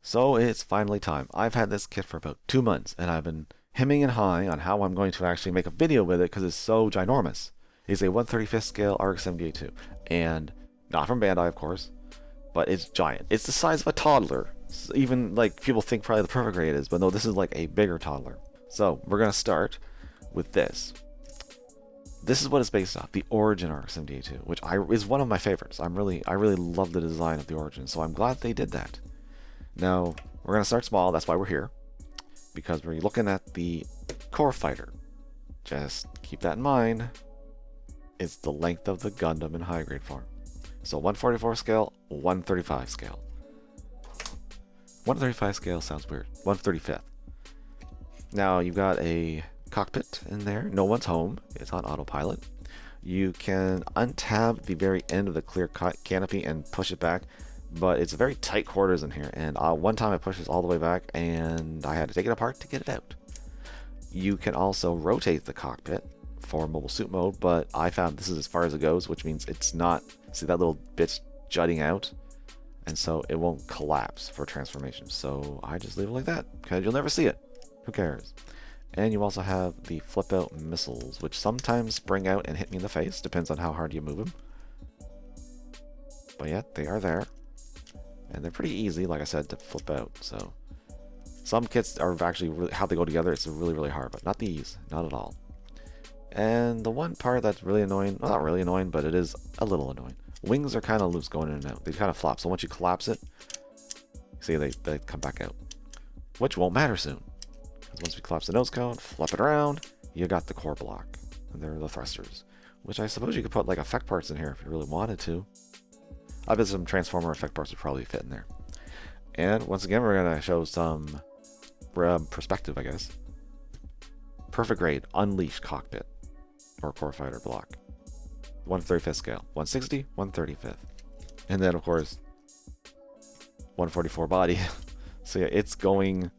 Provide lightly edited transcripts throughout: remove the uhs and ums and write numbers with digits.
So it's finally time. I've had this kit for about 2 months, and I've been hemming and hawing on how I'm going to actually make a video with it because it's so ginormous. It's a 1/35th scale RX78-2, and not from Bandai, of course, but it's giant. It's the size of a toddler. Even like people think probably the perfect grade is, but no, this is like a bigger toddler. So we're gonna start with this. This is what it's based off, the Origin RX78-2, which is one of my favorites. I really love the design of the Origin, so I'm glad they did that. Now, we're going to start small, that's why we're here, because we're looking at the core fighter. Just keep that in mind. It's the length of the Gundam in high grade form. So 144 scale, 135 scale. 135 scale sounds weird. 135th. Now, you've got a cockpit in there. No one's home. It's on autopilot. You can untab the very end of the clear canopy and push it back, but it's very tight quarters in here, and one time I pushed this all the way back and I had to take it apart to get it out. You can also rotate the cockpit for mobile suit mode, but I found this is as far as it goes, which means it's not, see that little bit's jutting out, and so it won't collapse for transformation. So I just leave it like that because you'll never see it. Who cares? And you also have the flip out missiles, which sometimes spring out and hit me in the face, depends on how hard you move them. But yeah, they are there. And they're pretty easy, like I said, to flip out. So some kits are actually really, how they go together, it's really hard, but not these, not at all. And the one part that's really annoying, well, not really annoying, but it is a little annoying. Wings are kind of loose going in and out. They kind of flop, so once you collapse it, see they come back out, which won't matter soon. Because once we collapse the nose cone, flip it around, you got the core block. And there are the thrusters, which I suppose you could put like effect parts in here if you really wanted to. I bet some transformer effect parts would probably fit in there. And once again, we're going to show some perspective, I guess. Perfect grade, unleashed cockpit, or core fighter block. 1/35th scale, 160, 1/35th. And then, of course, 144 body. So yeah, it's going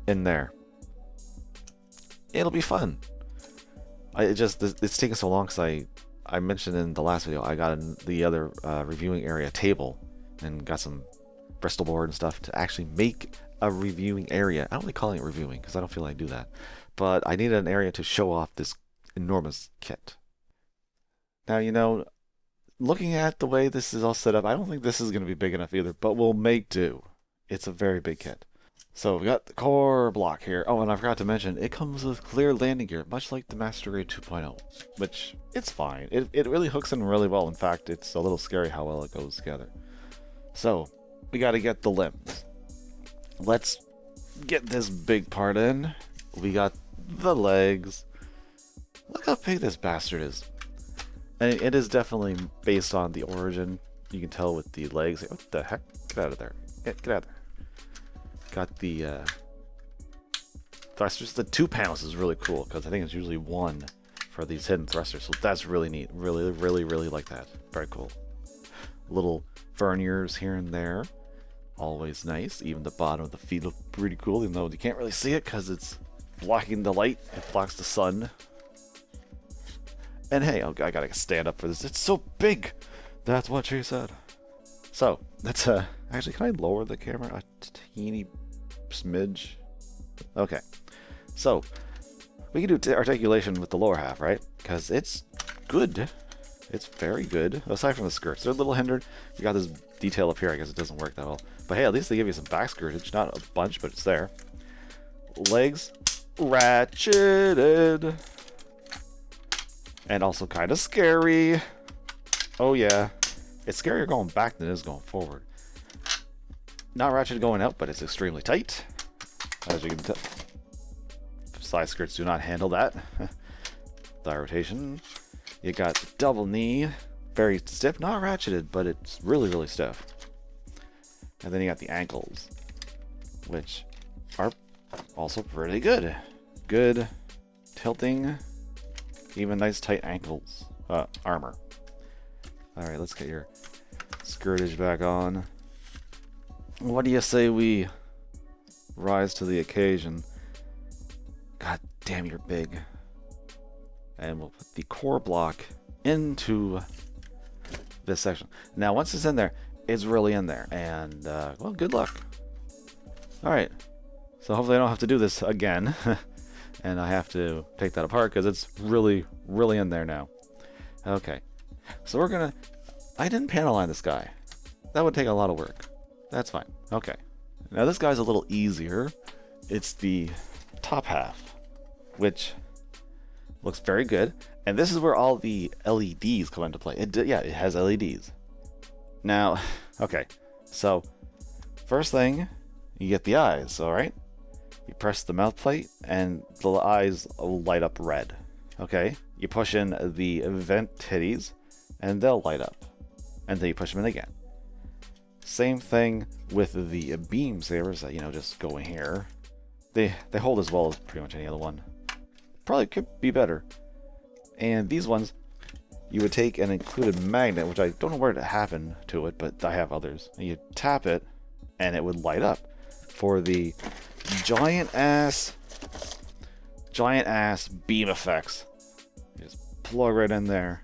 in there. It'll be fun. It's taking so long because I mentioned in the last video, I got in the other reviewing area table and got some Bristol board and stuff to actually make a reviewing area. I don't like calling it reviewing because I don't feel like I do that. But I needed an area to show off this enormous kit. Now, you know, looking at the way this is all set up, I don't think this is going to be big enough either, but we'll make do. It's a very big kit. So we got the core block here. Oh, and I forgot to mention, it comes with clear landing gear, much like the Master Grade 2.0, which it's fine. It really hooks in really well. In fact, it's a little scary how well it goes together. So we got to get the limbs. Let's get this big part in. We got the legs. Look how big this bastard is. And it is definitely based on the Origin. You can tell with the legs. What the heck? Get out of there. Get out of there. Got the thrusters. The 2 panels is really cool because I think it's usually 1 for these hidden thrusters. So that's really neat. Really like that. Very cool. Little verniers here and there. Always nice. Even the bottom of the feet look pretty cool, even though you can't really see it because it's blocking the light. It blocks the sun. And hey, I gotta stand up for this. It's so big. That's what she said. So that's actually, can I lower the camera a teeny smidge? Okay, so we can do articulation with the lower half, right? Because it's good. It's very good. Aside from the skirts, they're a little hindered. You got this detail up here. I guess it doesn't work that well. But hey, at least they give you some back skirtage. Not a bunch, but it's there. Legs ratcheted. And also kind of scary. Oh yeah. It's scarier going back than it is going forward. Not ratchet going out, but it's extremely tight. As you can tell. Side skirts do not handle that. Thigh rotation. You got double knee. Very stiff. Not ratcheted, but it's really stiff. And then you got the ankles, which are also pretty good. Good tilting. Even nice tight ankles. Armor. Alright, let's get your skirtage back on. What do you say we rise to the occasion? God damn, you're big. And we'll put the core block into this section. Now, once it's in there, it's really in there. And, well, good luck. Alright, so hopefully I don't have to do this again. And I have to take that apart because it's really, really in there now. Okay, so we're gonna... I didn't panel line this guy. That would take a lot of work. That's fine. Okay. Now this guy's a little easier. It's the top half, which looks very good. And this is where all the LEDs come into play. Yeah, it has LEDs. Now, okay, so first thing, you get the eyes, all right? You press the mouth plate and the eyes will light up red. Okay, you push in the vent titties and they'll light up. And then you push them in again. Same thing with the beam sabers that, you know, just go in here. They hold as well as pretty much any other one. Probably could be better. And these ones, you would take an included magnet, which I don't know where it happened to it, but I have others. And you tap it and it would light up for the giant ass beam effects. You just plug right in there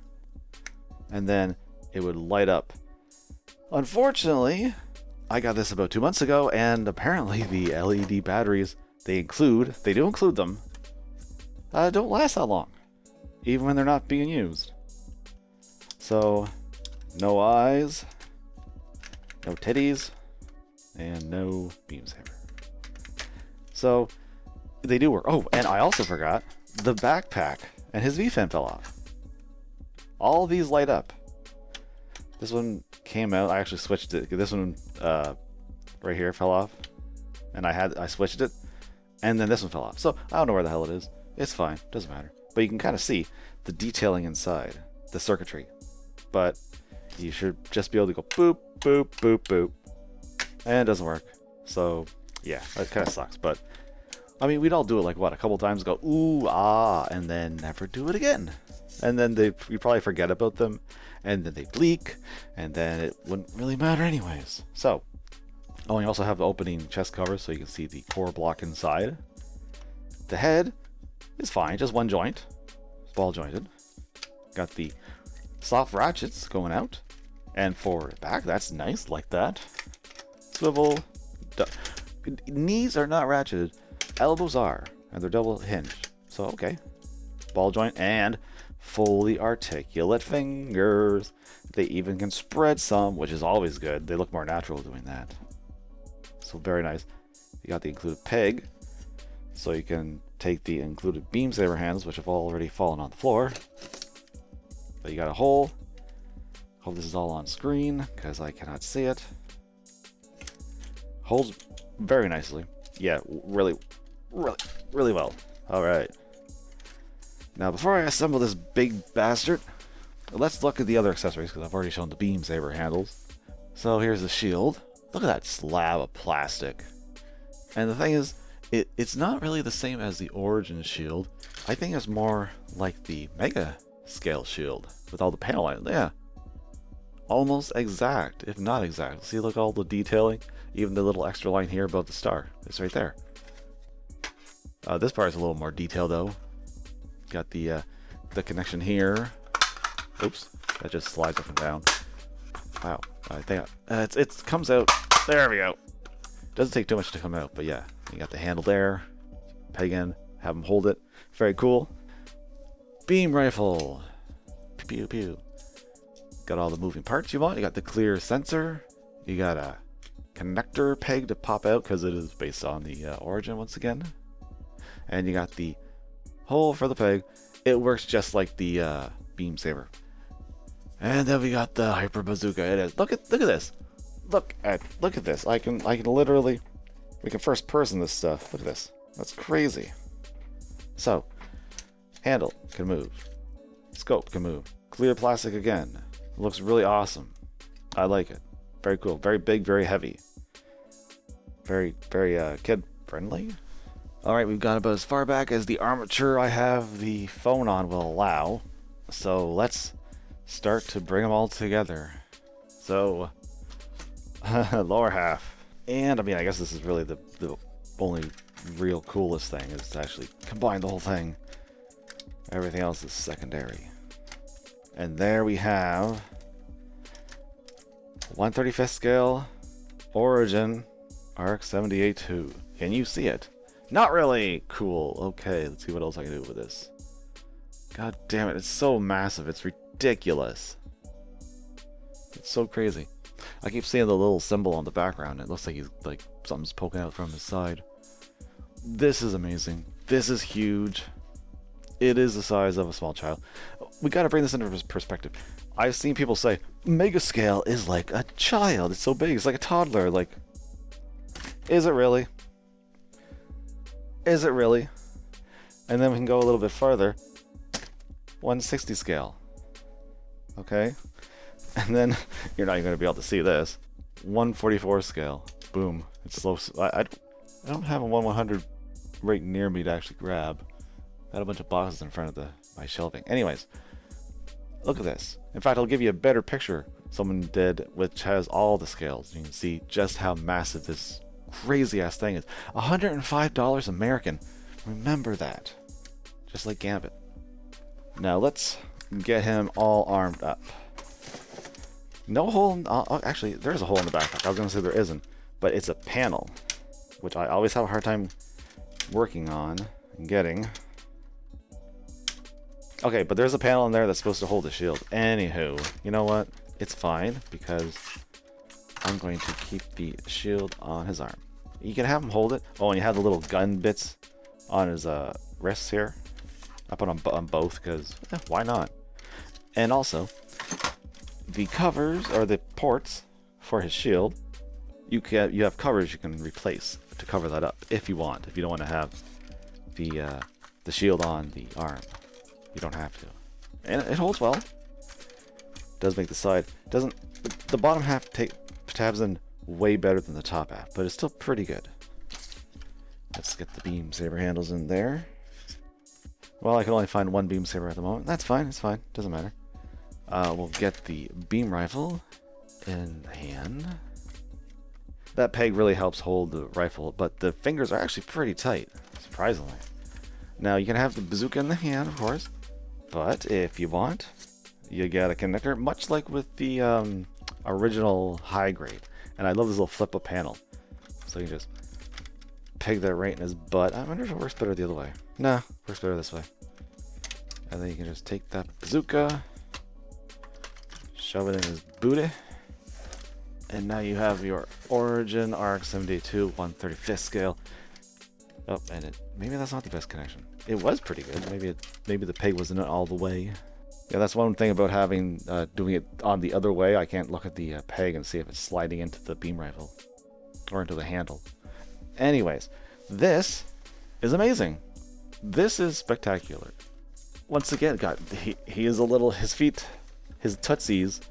and then it would light up. Unfortunately, I got this about 2 months ago, and apparently the LED batteries they do include them, don't last that long, even when they're not being used. So, no eyes, no titties, and no beam saber. So, they do work. Oh, and I also forgot, the backpack and his V-fin fell off. All of these light up. This one came out, I actually switched it. This one right here fell off. And I switched it. And then this one fell off. So I don't know where the hell it is. It's fine, doesn't matter. But you can kind of see the detailing inside, the circuitry. But you should just be able to go boop, boop, boop, boop. And it doesn't work. So yeah, that kind of sucks. But I mean, we'd all do it like what, a couple times, go ooh, ah, and then never do it again. And then you probably forget about them, and then they leak, and then it wouldn't really matter anyways. So, oh, and you also have the opening chest cover, so you can see the core block inside. The head is fine, just one joint. It's ball jointed. Got the soft ratchets going out, and forward and back, that's nice, like that. Swivel. Knees are not ratcheted, elbows are, and they're double hinged. So, okay. Ball joint and fully articulate fingers. They even can spread some, which is always good. They look more natural doing that. So very nice. You got the included peg, so you can take the included beam saber handles, which have already fallen on the floor. But you got a hole. Hope this is all on screen because I cannot see it. Holds very nicely. Yeah, really well. All right. Now, before I assemble this big bastard, let's look at the other accessories, because I've already shown the beam saber handles. So here's the shield. Look at that slab of plastic. And the thing is, it's not really the same as the Origin shield. I think it's more like the Mega Scale shield, with all the panel lines. Yeah. Almost exact, if not exact. See, look at all the detailing. Even the little extra line here above the star. It's right there. This part is a little more detailed, though. Got the connection here. Oops, that just slides up and down. Wow, I think it comes out. There we go. Doesn't take too much to come out, but yeah, you got the handle there. Peg in, have them hold it. Very cool. Beam rifle. Pew pew pew. Got all the moving parts you want. You got the clear sensor. You got a connector peg to pop out because it is based on the Origin once again. And you got the hole for the peg. It works just like the beam saber. And then we got the hyper bazooka. It is. Look at this. Look at this. I can literally, we can first person this stuff. Look at this. That's crazy. So, handle can move. Scope can move. Clear plastic again. Looks really awesome. I like it. Very cool. Very big. Very heavy. Very kid friendly. Alright, we've got about as far back as the armature I have the phone on will allow. So let's start to bring them all together. So, lower half. And I mean, I guess this is really the only real coolest thing, is to actually combine the whole thing. Everything else is secondary. And there we have 1/35th scale Origin RX78-2. Can you see it? Not really! Cool. Okay, let's see what else I can do with this. God damn it, it's so massive. It's ridiculous. It's so crazy. I keep seeing the little symbol on the background. It looks like he's like something's poking out from his side. This is amazing. This is huge. It is the size of a small child. We gotta bring this into perspective. I've seen people say, mega scale is like a child. It's so big. It's like a toddler. Like, is it really? Is it really? And then we can go a little bit further. 160 scale. Okay? And then, you're not even going to be able to see this. 144 scale. Boom. It's slow. I don't have a 1/100 right near me to actually grab. I had a bunch of boxes in front of my shelving. Anyways, look at this. In fact, I'll give you a better picture someone did, which has all the scales. You can see just how massive this crazy-ass thing is. $105 American. Remember that. Just like Gambit. Now, let's get him all armed up. No hole actually, there's a hole in the backpack. I was going to say there isn't. But it's a panel, which I always have a hard time working on and getting. Okay, but there's a panel in there that's supposed to hold the shield. Anywho, you know what? It's fine, because I'm going to keep the shield on his arm. You can have him hold it. Oh, and you have the little gun bits on his wrists here. I put on both, because why not? And also, the covers, or the ports for his shield, you have covers you can replace to cover that up, if you want. If you don't want to have the shield on the arm. You don't have to. And it holds well. Does make the side. Doesn't. The bottom half tabs in way better than the top half, but it's still pretty good. Let's get the beam saber handles in there. Well, I can only find one beam saber at the moment. That's fine. It's fine. Doesn't matter. We'll get the beam rifle in hand. That peg really helps hold the rifle, but the fingers are actually pretty tight, surprisingly. Now, you can have the bazooka in the hand, of course, but if you want, you get a connector, much like with the original High Grade. And I love this little flip-up panel. So you can just peg that right in his butt. I wonder if it works better the other way. Nah, works better this way. And then you can just take that bazooka, shove it in his booty, and now you have your Origin RX78-2 1/35th scale. Oh, and maybe that's not the best connection. It was pretty good. Maybe the peg wasn't all the way. Yeah, that's one thing about having doing it on the other way. I can't look at the peg and see if it's sliding into the beam rifle or into the handle. Anyways, this is amazing. This is spectacular. Once again, God, he is a little, his feet, his tootsies.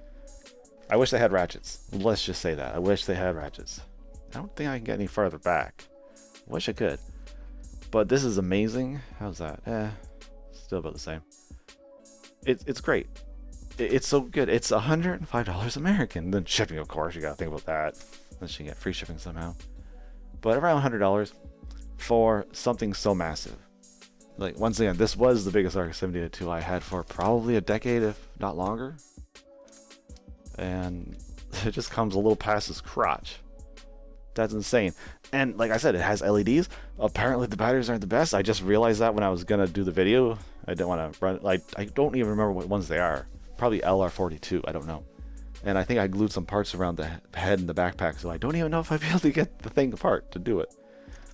I wish they had ratchets. Let's just say that. I wish they had ratchets. I don't think I can get any farther back. Wish I could. But this is amazing. How's that? Still about the same. It's great. It's so good. It's $105 American. Then shipping, of course, you gotta think about that. Unless you can get free shipping somehow. But around $100 for something so massive. Like, once again, this was the biggest RX78-2 I had for probably a decade, if not longer. And it just comes a little past his crotch. That's insane. And like I said, it has LEDs. Apparently the batteries aren't the best. I just realized that when I was gonna do the video. I didn't want to run, like, I don't even remember what ones they are. Probably LR42, I don't know. And I think I glued some parts around the head and the backpack, so I don't even know if I'd be able to get the thing apart to do it.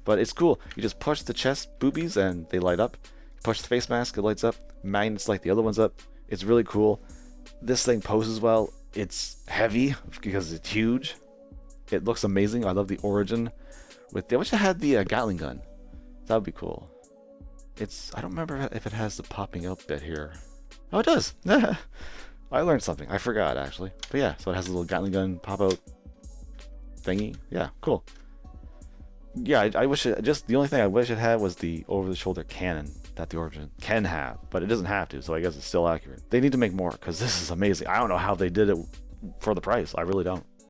But it's cool. You just push the chest boobies and they light up. Push the face mask, it lights up. Magnets light the other ones up. It's really cool. This thing poses well. It's heavy because it's huge. It looks amazing. I love the Origin. I wish I had the Gatling gun. That would be cool. I don't remember if it has the popping out bit here. Oh, it does. I learned something. I forgot, actually. But yeah, so it has a little Gatling gun pop out thingy. Yeah, cool. Yeah, I wish it, just the only thing I wish it had was the over-the-shoulder cannon that the Origin can have, but it doesn't have to, so I guess it's still accurate. They need to make more, because this is amazing. I don't know how they did it for the price. I really don't.